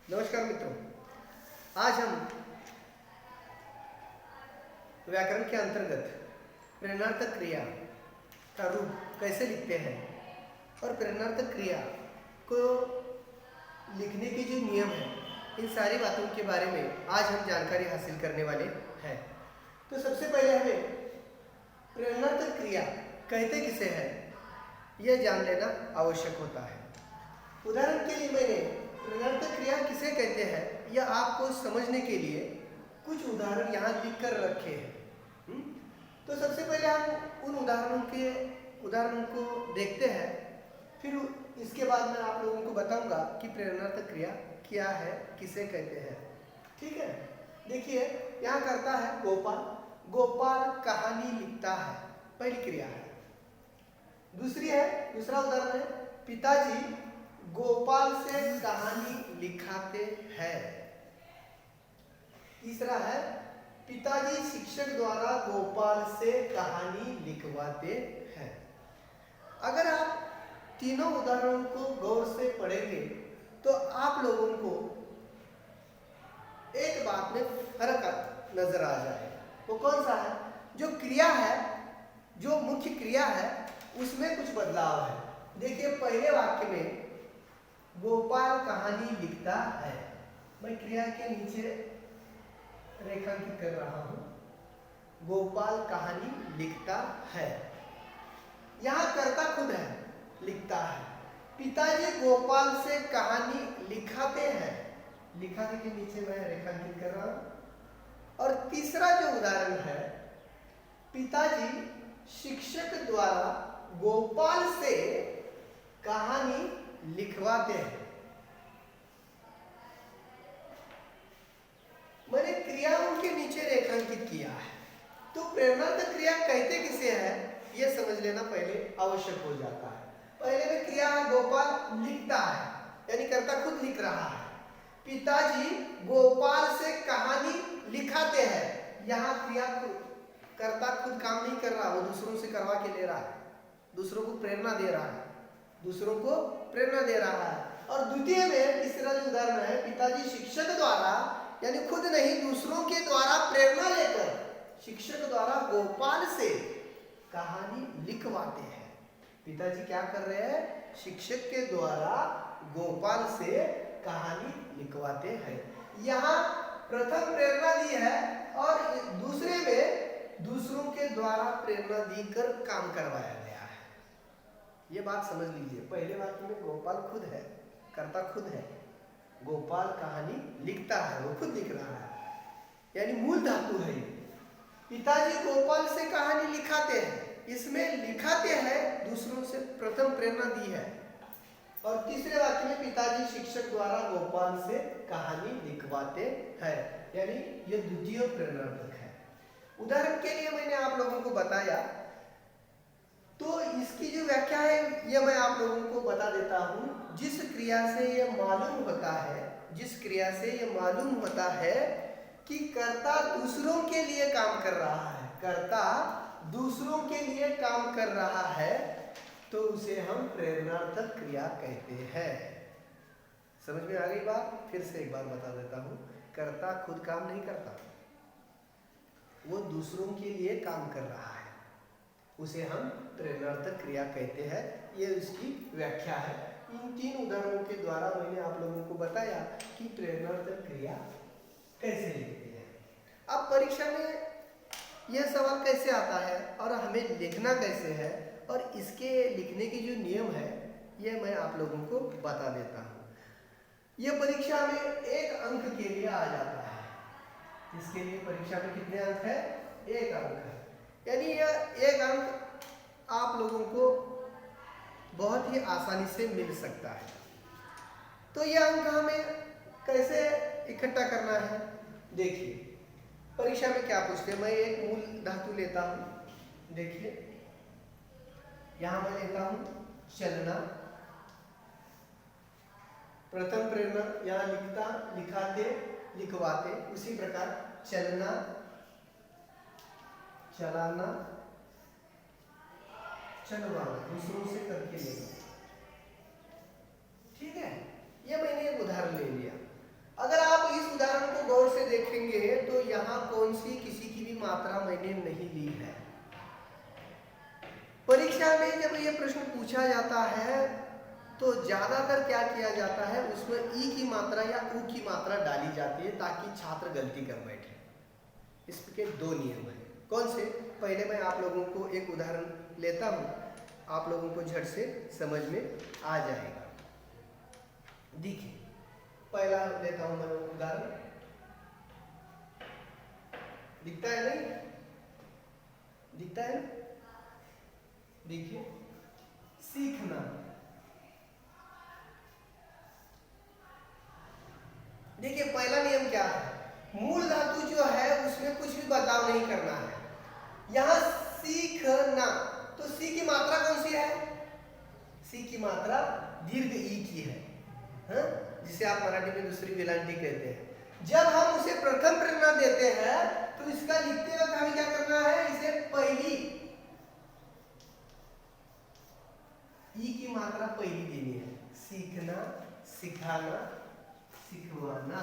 नमस्कार मित्रों, आज हम व्याकरण के अंतर्गत प्रेरणार्थक क्रिया का रूप कैसे लिखते हैं और प्रेरणार्थक क्रिया को लिखने के जो नियम हैं, इन सारी बातों के बारे में आज हम जानकारी हासिल करने वाले हैं। तो सबसे पहले हमें प्रेरणार्थक क्रिया कहते किसे हैं, यह जान लेना आवश्यक होता है। उदाहरण के लिए मैंने प्रेरणार्थक क्रिया किसे कहते हैं यह आपको समझने के लिए कुछ उदाहरण यहाँ लिख कर रखे हैं। तो सबसे पहले हम उन उदाहरणों को देखते हैं, फिर इसके बाद मैं आप लोगों को बताऊंगा कि प्रेरणार्थक क्रिया क्या है, किसे कहते हैं। ठीक है, देखिए यहाँ करता है गोपाल। गोपाल कहानी लिखता है, पहली क्रिया है। दूसरा उदाहरण है पिताजी गोपाल से कहानी लिखाते हैं। तीसरा है पिताजी शिक्षक द्वारा गोपाल से कहानी लिखवाते हैं। अगर आप तीनों उदाहरणों को गौर से पढ़ेंगे तो आप लोगों को एक बात में फर्क नजर आ जाए। वो कौन सा है? जो क्रिया है, जो मुख्य क्रिया है, उसमें कुछ बदलाव है। देखिए पहले वाक्य में गोपाल कहानी लिखता है, मैं क्रिया के नीचे रेखांकित कर रहा हूं। गोपाल कहानी लिखता है, यहां कर्ता खुद है, लिखता है। पिताजी गोपाल से कहानी लिखाते हैं, लिखाने के नीचे मैं रेखांकित कर रहा हूं। और तीसरा जो उदाहरण है, पिताजी शिक्षक द्वारा गोपाल से कहानी लिखवाते हैं। मैंने क्रियाओं के नीचे रेखांकित किया है। तो प्रेरणार्थक क्रिया कहते किसे है यह समझ लेना पहले आवश्यक हो जाता है। पहले में क्रिया गोपाल लिखता है, यानी कर्ता खुद लिख रहा है। पिताजी गोपाल से कहानी लिखाते हैं, यहाँ क्रिया कर्ता खुद काम नहीं कर रहा, वो दूसरों से करवा के ले रहा है, दूसरों को प्रेरणा दे रहा है, दूसरों को प्रेरणा दे रहा है। और द्वितीय में तीसरा जो उदाहरण है, पिताजी शिक्षक द्वारा, यानी खुद नहीं दूसरों के द्वारा प्रेरणा लेकर शिक्षक द्वारा गोपाल से कहानी लिखवाते हैं। पिताजी क्या कर रहे हैं? शिक्षक के द्वारा गोपाल से कहानी लिखवाते हैं। यहाँ प्रथम प्रेरणा दी है और दूसरे में दूसरों के द्वारा प्रेरणा देकर काम करवाया गया है। ये बात समझ लीजिए। पहले वाक्य में गोपाल खुद है, कर्ता खुद है, गोपाल कहानी लिखता है, वो खुद लिख रहा है, यानी मूल धातु है। पिताजी गोपाल से कहानी लिखाते हैं, इसमें लिखाते हैं दूसरों से प्रथम प्रेरणा दी है। और तीसरे वाक्य में पिताजी शिक्षक द्वारा गोपाल से कहानी लिखवाते हैं, यानी ये द्वितीय प्रेरणार्थक है। उदाहरण के लिए मैंने आप लोगों को बताया, तो इसकी जो व्याख्या है यह मैं आप लोगों को बता देता हूं। जिस क्रिया से यह मालूम होता है कि कर्ता दूसरों के लिए काम कर रहा है, कर्ता दूसरों के लिए काम कर रहा है, तो उसे हम प्रेरणार्थक क्रिया कहते हैं। समझ में आ गई बात? फिर से एक बार बता देता हूं। कर्ता खुद काम नहीं करता, वो दूसरों के लिए काम कर रहा है, उसे हम प्रेरणार्थक क्रिया कहते हैं। ये उसकी व्याख्या है। इन तीन उदाहरणों के द्वारा मैंने आप लोगों को बताया कि प्रेरणार्थक क्रिया कैसे लिखते हैं। अब परीक्षा में यह सवाल कैसे आता है और हमें लिखना कैसे है, और इसके लिखने के जो नियम है यह मैं आप लोगों को बता देता हूँ। यह परीक्षा में 1 अंक के लिए आ जाता है। इसके लिए परीक्षा में कितने अंक है? 1 अंक है, यानी यह 1 अंक आप लोगों को बहुत ही आसानी से मिल सकता है। तो यह अंक हमें कैसे इकट्ठा करना है? देखिए परीक्षा में क्या पूछते हैं। मैं एक मूल धातु लेता हूं। देखिए यहां मैं लेता हूं चलना, प्रथम प्रेरणा यहां लिखता, लिखाते, लिखवाते। उसी प्रकार चलना, चलाना, चलवाना, दूसरों से करके लेना। ठीक है, ये मैंने एक उदाहरण ले लिया। यहाँ कौन सी किसी की भी मात्रा मैंने नहीं ली है। परीक्षा में जब ये प्रश्न पूछा जाता है तो ज्यादातर क्या किया जाता है, उसमें ई की मात्रा या उ की मात्रा डाली जाती है ताकि छात्र गलती कर बैठे। इसके दो नियम हैं। कौन से? पहले मैं आप लोगों को एक उदाहरण लेता हूँ, आप लोगों को झट से समझ में आ जाएगा। देखिए, पहला लेता हूँ मैं उदाहरण, दिखता है नहीं? दिखता है? देखिए, सीखना। देखिए, पहला नियम क्या है? मूल धातु जो है उसमें कुछ भी बदलाव नहीं करना है। यहां सीखना, तो सी की मात्रा कौन सी है? सी की मात्रा दीर्घ ई की है, हाँ? जिसे आप मराठी में दूसरी वेलांटी कहते हैं। जब हम उसे प्रथम प्रेरणा देते हैं तो इसका लिखते वक्त हमें क्या करना है? इसे पहली ई की मात्रा पहली देनी है। सीखना, सिखाना, सिखवाना।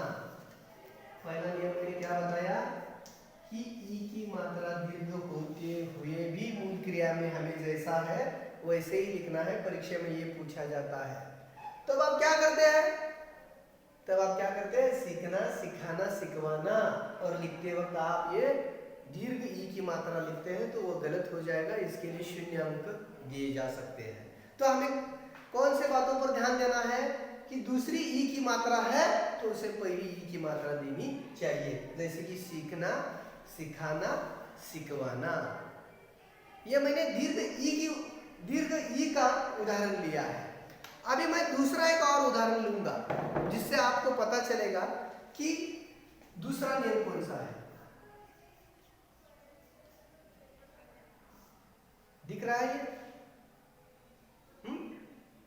पहला नियम मैंने क्या बताया कि ई की मात्रा दीर्घ होते हुए भी मूल क्रिया में हमें जैसा है वैसे ही लिखना है। परीक्षा में ये पूछा जाता है। तब आप क्या करते हैं? सीखना, सिखाना, सिखवाना, और लिखते वक्त आप ये दीर्घ ई की मात्रा लिखते हैं तो वो गलत हो जाएगा। इसके लिए 0 अंक दिए जा सकते हैं। तो हमें कौन से बातों पर ध्यान देना है कि दूसरी ई की मात्रा है तो उसे पहली ई की मात्रा देनी चाहिए। जैसे कि सीखना, सिखाना, सिखवाना। यह मैंने दीर्घ ई का उदाहरण लिया है। अभी मैं दूसरा एक और उदाहरण लूंगा जिससे आपको पता चलेगा कि दूसरा नियम कौन सा है। दिख रहा है ये?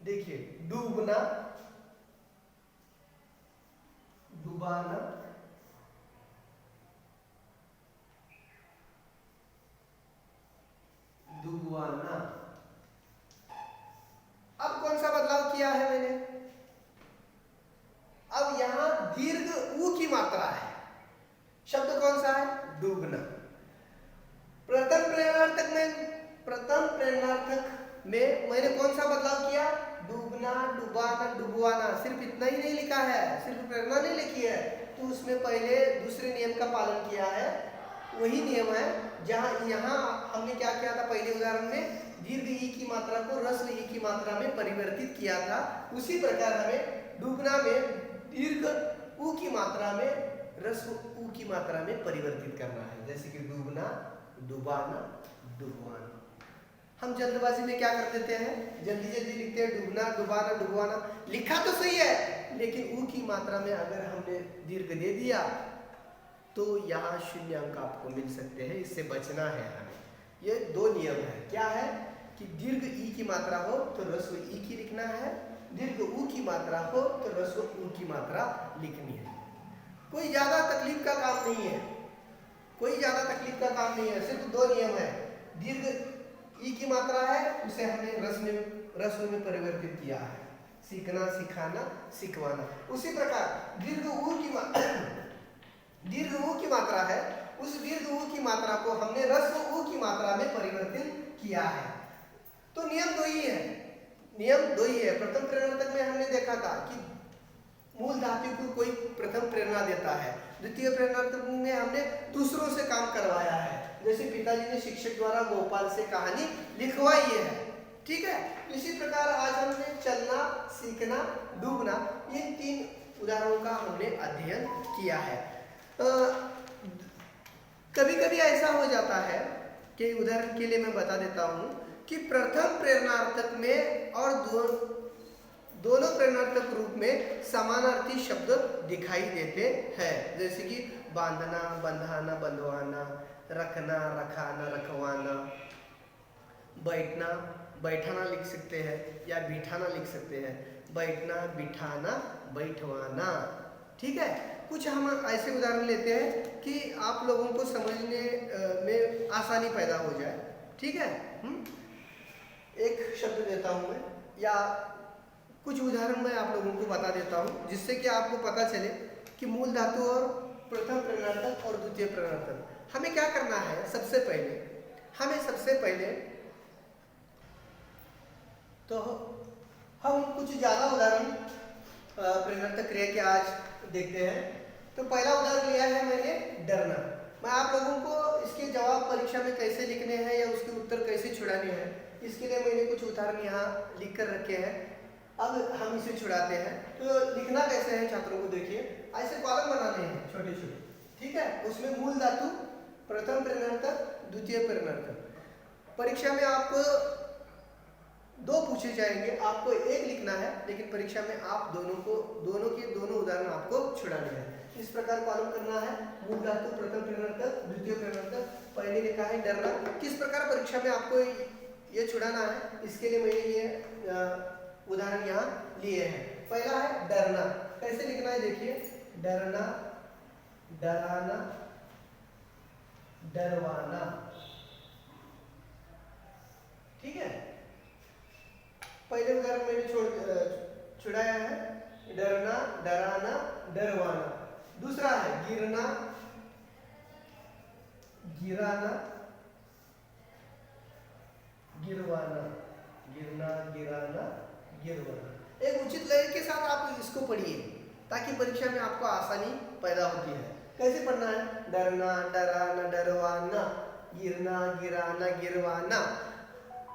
देखिए, डूबना, डुबाना, डुबवाना। अब कौन सा बदलाव किया है मैंने? अब यहां दीर्घ उ की मात्रा है। शब्द कौन सा है? डूबना। प्रथम प्रेरणार्थक में मैंने कौन सा बदलाव किया? डूबना, डुबाना, डुबवाना। सिर्फ इतना ही नहीं लिखा है, सिर्फ प्रेरणा नहीं लिखी है, तो उसमें पहले दूसरे नियम का पालन किया है। वही नियम है जहां यहाँ हमने क्या किया था? पहले उदाहरण में दीर्घ ई की मात्रा को ह्रस्व ई की मात्रा में परिवर्तित किया था। उसी प्रकार हमें डूबना में दीर्घ उ की मात्रा में ह्रस्व उ की मात्रा में परिवर्तित करना है। जैसे कि डूबना, डुबाना, डुबवाना। हम जल्दबाजी में क्या कर देते हैं? जल्दी जल्दी लिखते हैं, डूबना, डुबाना, डुबवाना। लिखा तो सही है, लेकिन उ की मात्रा में अगर हमने दीर्घ दे दिया तो यहाँ 0 अंक आपको मिल सकते हैं। इससे बचना है हमें। ये दो नियम है। क्या है कि दीर्घ ई की मात्रा हो तो ह्रस्व ई की लिखना है, दीर्घ उ की मात्रा हो तो ह्रस्व उ की मात्रा लिखनी है। कोई ज्यादा तकलीफ का काम नहीं है, कोई ज्यादा तकलीफ का काम नहीं है। सिर्फ दो नियम है। दीर्घ ई की मात्रा है, उसे हमने ह्रस्व में परिवर्तित किया है। सीखना, सिखाना, सिखवाना। उसी प्रकार दीर्घ उ की मात्रा है, उस दीर्घ उ की मात्रा को हमने ह्रस्व उ की मात्रा में परिवर्तित किया है। तो नियम दो ही है। प्रथम प्रेरणार्थक में हमने देखा था कि मूल धातु को कोई प्रथम प्रेरणा देता है। द्वितीय प्रेरणार्थक में हमने दूसरों से काम करवाया है। जैसे पिताजी ने शिक्षक द्वारा गोपाल से कहानी लिखवाई है। ठीक है? इसी प्रकार आज हमने चलना, सीखना, डूबना, इन 3 उदाहरणों का हमने अध्ययन किया है। कभी कभी ऐसा हो जाता है कि उदाहरण के लिए मैं बता देता हूं कि प्रथम प्रेरणार्थक में और दोनों प्रेरणार्थक रूप में समानार्थी शब्द दिखाई देते हैं। जैसे कि बांधना, बंधाना, बंधवाना, रखना, रखाना, रखवाना, बैठना, बैठाना लिख सकते हैं या बिठाना लिख सकते हैं। बैठना, बिठाना, बैठवाना। ठीक है? कुछ हम ऐसे उदाहरण लेते हैं कि आप लोगों को समझने में आसानी पैदा हो जाए। ठीक है? एक शब्द देता हूं मैं, या कुछ उदाहरण मैं आप लोगों को बता देता हूं जिससे कि आपको पता चले कि मूल धातु और प्रथम प्रेरणार्थक और द्वितीय प्रेरणार्थक। हमें क्या करना है, सबसे पहले तो हम कुछ ज्यादा उदाहरण प्रेरणार्थक क्रिया के आज देखते हैं। तो पहला उदाहरण लिया है मैंने डरना। मैं आप लोगों को इसके जवाब परीक्षा में कैसे लिखने हैं या उसके उत्तर कैसे छुड़ाने हैं, इसके लिए मैंने कुछ उदाहरण यहाँ लिख कर रखे हैं। अब हम इसे छुड़ाते हैं। तो लिखना कैसे है छात्रों को देखिए, ऐसे कॉलम बनाने हैं छोटे छोटे, ठीक है। उसमें मूल धातु, प्रथम प्रेरणार्थक, द्वितीय प्रेरणार्थक। परीक्षा में आपको 2 पूछे जाएंगे, आपको 1 लिखना है, लेकिन परीक्षा में आप दोनों के दोनों उदाहरण आपको छुड़ाने हैं। इस प्रकार कॉलम करना है, मूल धातु, प्रथम प्रेरणार्थक, द्वितीय प्रेरणार्थक। पहले लिखा है डरना। किस प्रकार परीक्षा में आपको ये छुड़ाना है, इसके लिए मैंने ये उदाहरण यहाँ लिए हैं। पहला है डरना। कैसे लिखना है देखिए, डरना, डराना, डरवाना, ठीक है। पहले उदाहरण मैंने छुड़ाया है, डरना, डराना, डरवाना। दूसरा है गिरना, गिराना, गिरवाना, गिरना, गिराना, गिरवाना। एक उचित लय के साथ आप इसको पढ़िए ताकि परीक्षा में आपको आसानी पैदा होती है। कैसे पढ़ना है, डरना, डराना, डरवाना, गिरना, गिराना, गिरवाना।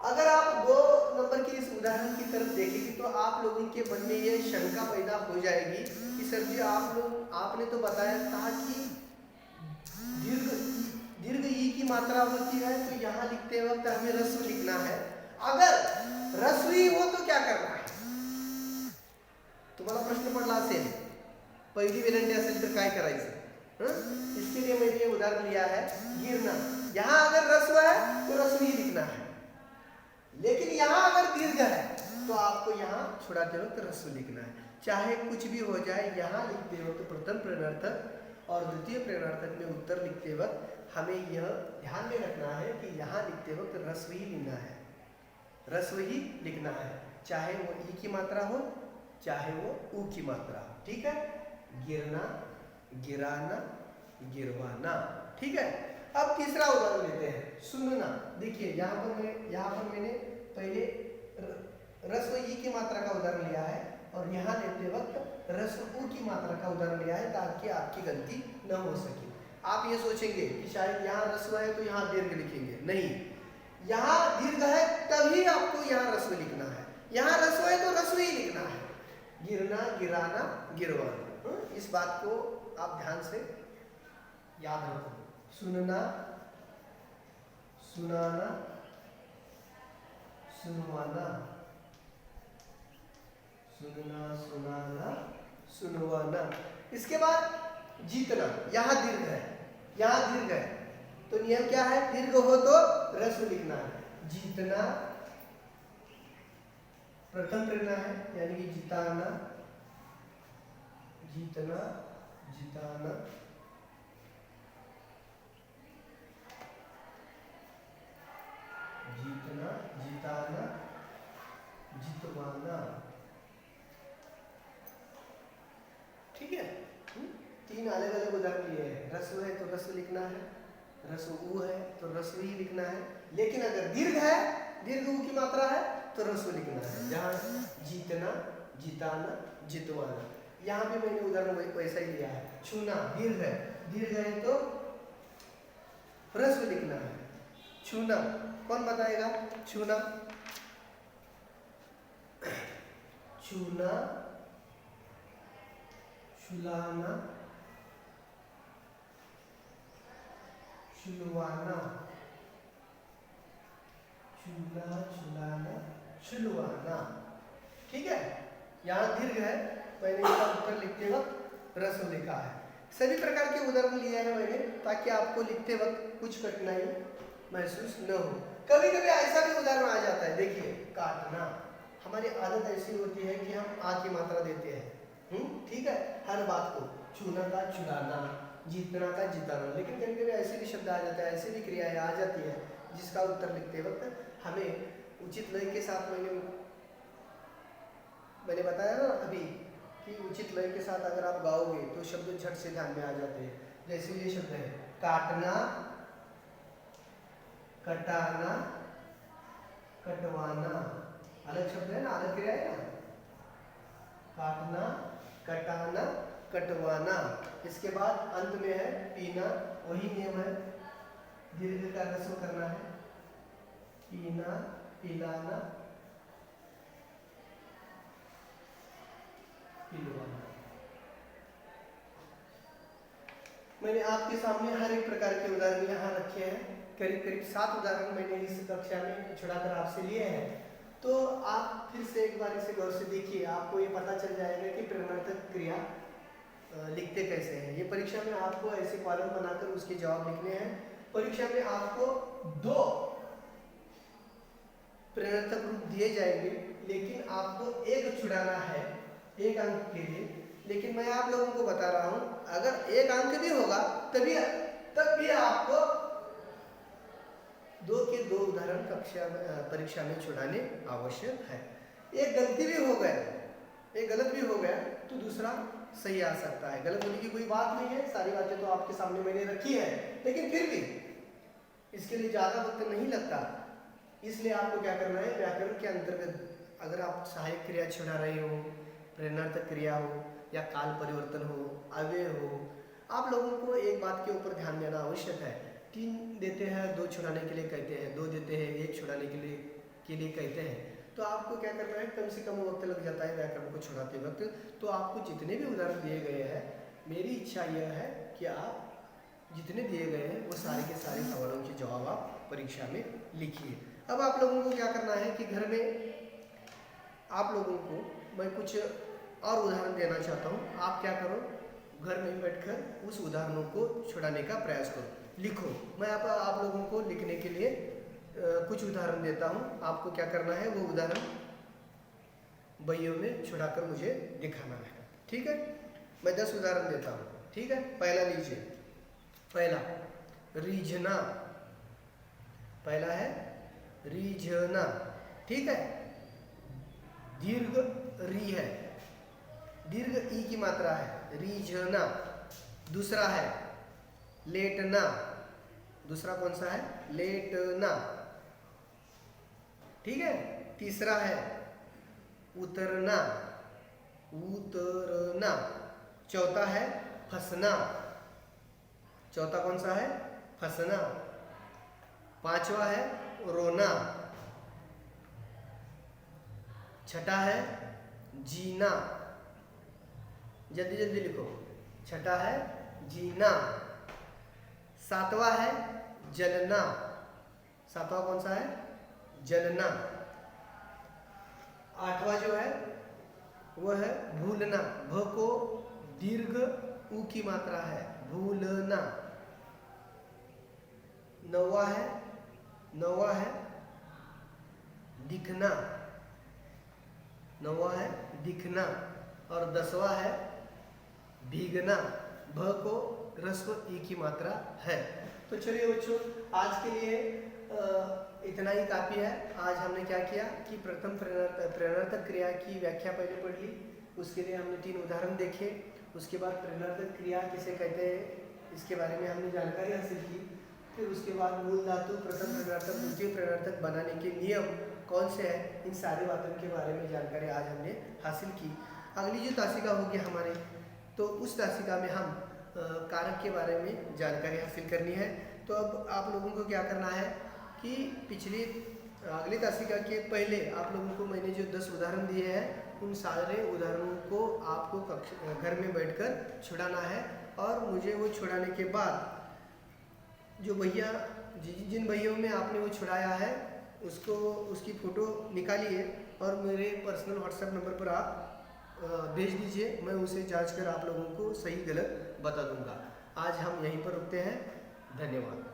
अगर आप 2 नंबर के इस उदाहरण की तरफ देखेंगे तो आप लोगों के मन में ये शंका पैदा हो जाएगी कि सर जी आपने तो बताया था कि दीर्घ ई की मात्रा होती है, तो यहाँ लिखते वक्त हमें ह्रस्व लिखना है। अगर ह्रस्व ही हो तो क्या करना है, तुम्हाला प्रश्न पडला असेल, पहिली वेलांटी असेल तर काय करायचं। इसके लिए मैंने ये उदाहरण लिया है, गिरना। यहाँ अगर ह्रस्व है तो ह्रस्व ही लिखना है, लेकिन यहाँ अगर दीर्घ है तो आपको यहाँ छुड़ाते वक्त ह्रस्व लिखना है। चाहे कुछ भी हो जाए, यहाँ लिखते वक्त प्रथम प्रेरणार्थक और द्वितीय प्रेरणार्थक में उत्तर लिखते वक्त हमें यह ध्यान में रखना है कि यहाँ लिखते वक्त ह्रस्व ही लिखना है, ह्रस्व ही लिखना है, चाहे वो ई की मात्रा हो चाहे वो ऊ की मात्रा हो, ठीक है। गिरना, गिराना, गिरवाना, ठीक है। अब तीसरा उदाहरण लेते हैं, सुनना। देखिए यहाँ पर मैंने पहले ह्रस्व ई की मात्रा का उदाहरण लिया है और यहाँ लेते वक्त ह्रस्व ऊ की मात्रा का उदाहरण लिया है ताकि आपकी गलती न हो सके। आप ये सोचेंगे कि शायद यहाँ ह्रस्व है तो यहाँ दीर्घ लिखेंगे, नहीं, यहाँ दीर्घ है तभी आपको यहाँ ह्रस्व लिखना है, यहाँ ह्रस्व है तो ह्रस्व ही लिखना है। गिरना, गिराना, गिरवाना, इस बात को आप ध्यान से याद रखो। सुनना, सुनाना, सुनवाना, सुनना, सुनाना, सुनवाना। इसके बाद जीतना। यहाँ दीर्घ है, यहाँ दीर्घ है, तो नियम क्या है, दीर्घ हो तो ह्रस्व लिखना है। जीतना प्रथम प्रेरणा है, यानी कि जिताना, जीतना, जिताना, जीतना, जिताना, जितवाना, ठीक है। 3 अलग अलग उदाहरण लिए हैं। ह्रस्व है तो ह्रस्व लिखना है, ह्रस्व ऊ है तो ह्रस्व ही लिखना है, लेकिन अगर दीर्घ है, दीर्घ ऊ की मात्रा है तो ह्रस्व लिखना है। जहाँ जीतना, जिताना, जितवाना, यहाँ भी मैंने उदाहरण वैसा ही लिया है। छूना, दीर्घ है, दीर्घ है तो ह्रस्व लिखना है। छूना, कौन बताएगा, छूना, छूना, छुलाना, छुलवाना, छूना, छुलाना, छुलवाना, ठीक है। यहाँ दीर्घ है, मैंने इसका उत्तर लिखते वक्त ह्रस्व लिखा है। सभी प्रकार के उदाहरण लिए हैं मैंने ताकि आपको लिखते वक्त कुछ कठिनाई महसूस न हो। कभी कभी ऐसा भी उदाहरण आ जाता है, देखिए काटना। हमारी आदत ऐसी होती है कि हम आ की मात्रा देते हैं, ठीक है, हर बात को, छूना का छुलाना, जीतना का जिताना, लेकिन कभी कभी ऐसे भी शब्द आ जाते हैं, ऐसी भी क्रियाएं आ जाती है जिसका उत्तर लिखते वक्त हमें उचित लय के साथ मैंने बताया ना अभी कि उचित लय के साथ अगर आप गाओगे तो शब्द झट से ध्यान में आ जाते हैं। जैसे ये शब्द है काटना, कटाना, कटवाना, अलग शब्द है ना, अलग क्रिया है ना। काटना, कटाना, कटवाना। इसके बाद अंत में है पीना, वही नियम है, दीर्घ का ह्रस्व करना है। पीना, पिलाना, पिलवाना। मैंने आपके सामने हर एक प्रकार के उदाहरण यहाँ रखे हैं। करीब करीब 7 उदाहरण मैंने इस कक्षा में छुड़ाकर आपसे लिए हैं। तो आप फिर से एक बार इसे गौर से देखिए, आपको ये पता चल जाएगा कि प्रेरणार्थक क्रिया लिखते कैसे हैं। ये परीक्षा में आपको ऐसे कॉलम बनाकर उसके जवाब लिखने हैं। परीक्षा में आपको 2 प्रेरणार्थक रूप दिए जाएंगे, लेकिन आपको एक छुड़ाना है 1 अंक के लिए। लेकिन मैं आप लोगों को बता रहा हूं, अगर 1 अंक भी होगा तब भी आपको 2 के 2 उदाहरण परीक्षा में छुड़ाने आवश्यक है। एक गलती भी हो गया, एक गलत भी हो गया तो दूसरा सही आ सकता है। गलत होने की कोई बात नहीं है, सारी बातें तो आपके सामने मैंने रखी है, लेकिन फिर भी इसके लिए ज़्यादा वक्त नहीं लगता। इसलिए आपको क्या करना है, व्याकरण के अंतर्गत अगर आप सहायक क्रिया छुड़ा रहे हो, प्रेरणार्थक क्रिया हो या काल परिवर्तन हो, अव्यय हो, आप लोगों को एक बात के ऊपर ध्यान देना आवश्यक है। 3 देते हैं 2 छुड़ाने के लिए कहते हैं, 2 देते हैं 1 छुड़ाने के लिए कहते हैं। तो आपको क्या करना है, कम से कम वक्त लग जाता है व्याकरण को छुड़ाते वक्त। तो आपको जितने भी उदाहरण दिए गए हैं, मेरी इच्छा यह है कि आप जितने दिए गए हैं वो सारे के सारे सवालों के जवाब आप परीक्षा में लिखिए। अब आप लोगों को क्या करना है कि घर में आप लोगों को मैं कुछ और उदाहरण देना चाहता हूँ। आप क्या करो, घर में बैठकर उस उदाहरणों को छुड़ाने का प्रयास करो, लिखो। मैं आप लोगों को लिखने के लिए कुछ उदाहरण देता हूँ। आपको क्या करना है, वो उदाहरण बहियों में छुड़ाकर मुझे दिखाना है, ठीक है। मैं 10 उदाहरण देता हूँ, ठीक है। पहला लीजिए, पहला रीझना, पहला है रीझना, ठीक है। दीर्घ री है, दीर्घ ई की मात्रा है, रीझना। दूसरा है लेटना, दूसरा कौन सा है, लेटना, ठीक है। तीसरा है उतरना, उतरना। चौथा है फंसना, चौथा कौन सा है, फंसना। पांचवा है रोना। छठा है जीना, जल्दी जल्दी लिखो, छठा है जीना। सातवां है जलना, सातवां कौन सा है, जलना। आठवां जो है वह है भूलना, भ को दीर्घ उ की मात्रा है, भूलना। नौवां है दिखना, नौवां है दिखना। और 10वां है भीगना, भ को ह्रस्व ई की मात्रा है। तो चलिए बच्चों, आज के लिए इतना ही काफ़ी है। आज हमने क्या किया कि प्रथम प्रेरणार्थक क्रिया की व्याख्या पहले पढ़ ली, उसके लिए हमने 3 उदाहरण देखे। उसके बाद प्रेरणार्थक क्रिया किसे कहते हैं इसके बारे में हमने जानकारी हासिल की। फिर उसके बाद मूल धातु, प्रथम प्रेरणार्थक, द्वितीय प्रेरणार्थक बनाने के नियम कौन से हैं, इन सारी बातों के बारे में जानकारी आज हमने हासिल की। अगली जो तासिका होगी हमारी, तो उस तासिका में हम कारक के बारे में जानकारी हासिल करनी है। तो अब आप लोगों को क्या करना है कि अगली तासिका के पहले आप लोगों को मैंने जो 10 उदाहरण दिए हैं, उन सारे उदाहरणों को आपको घर में बैठकर छुड़ाना है। और मुझे वो छुड़ाने के बाद जो भैया जिन भैयों में आपने वो छुड़ाया है उसकी फ़ोटो निकालिए और मेरे पर्सनल व्हाट्सएप नंबर पर आप भेज दीजिए। मैं उसे जांच कर आप लोगों को सही गलत बता दूंगा। आज हम यहीं पर रुकते हैं, धन्यवाद।